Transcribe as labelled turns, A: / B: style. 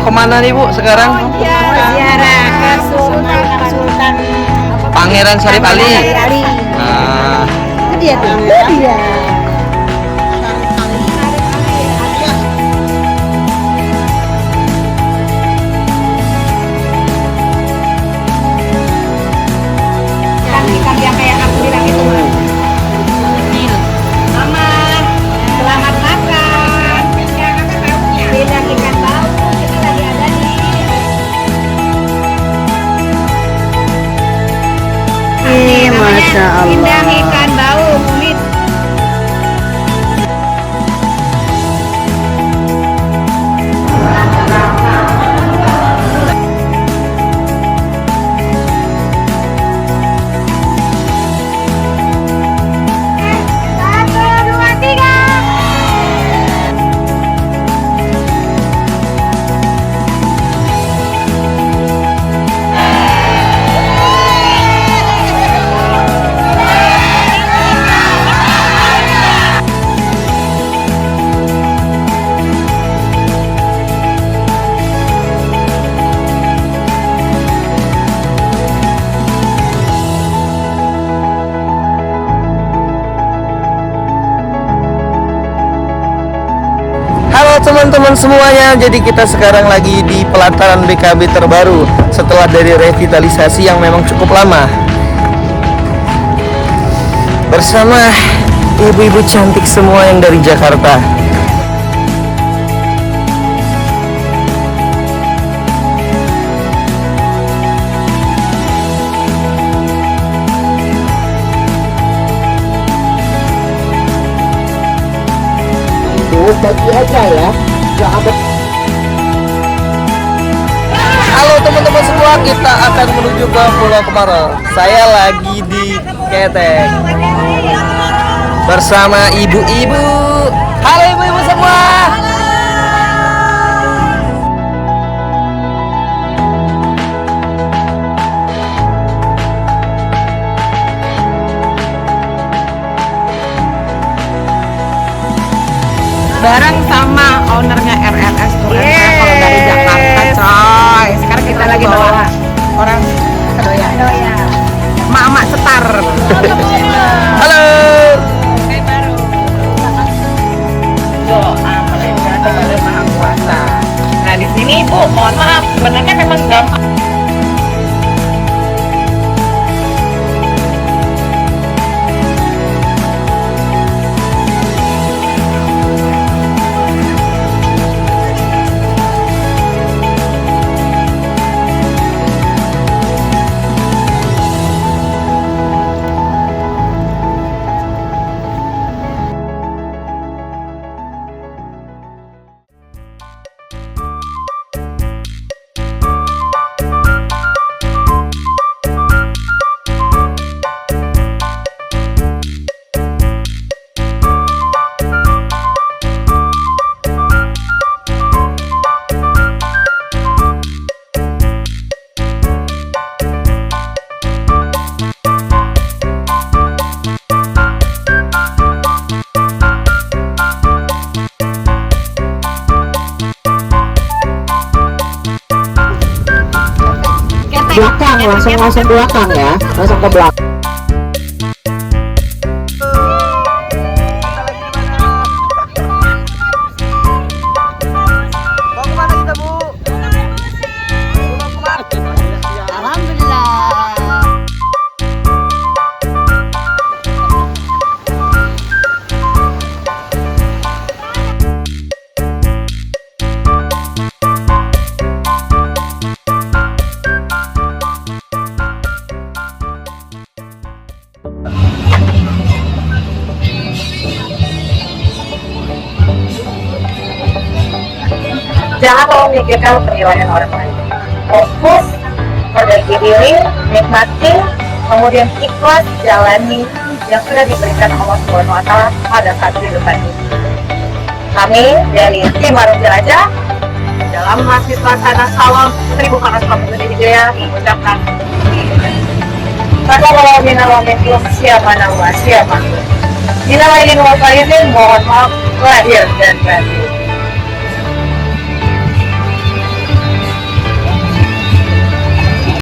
A: kemana nih Bu sekarang?
B: Ziarah ke Sultan
A: Pangeran Syarif Ali.
B: Ali.
A: Nah,
B: Itu dia tuh. Itu dia. Ikan yang kayak aku bilang itu. Mama, selamat makan. Beda ikan bau, kita lagi ada nih.
C: Masya Allah.
B: Indah ikan bau, kulit.
A: halo teman-teman semuanya. Jadi kita sekarang lagi di pelataran BKB terbaru setelah dari revitalisasi yang memang cukup lama. Bersama ibu-ibu cantik semua yang dari Jakarta.
C: Bagi aja ya, nggak ada.
A: Halo teman-teman semua, kita akan menuju ke Pulau Kemarau. Saya lagi di Ketek bersama ibu-ibu. Halo ibu-ibu semua.
D: Bareng sama ownernya RRS Tour and Travel dari Jakarta, coy. Sekarang kita lagi bawa orang kedoya, emak-emak setar.
A: Halo.
D: Doa mereka kepada Maha Kuasa. Nah di sini Bu, mohon maaf, sebenarnya memang gampang.
C: Belakang, langsung belakang ya, langsung ke belakang.
B: Jangan terlalu memikirkan penilaian orang lain. Fokus perbaiki diri, nikmati, kemudian ikhlas jalani yang sudah diberikan Allah Subhanahu wa Ta'ala pada saat kehidupan ini. Kami dari tim Warung Jelajah dalam mahasiswa sana Sawal 1440 Hijriah mengucapkan siapa nama siapa. Bila lain wal mohon maaf lahir dan batin.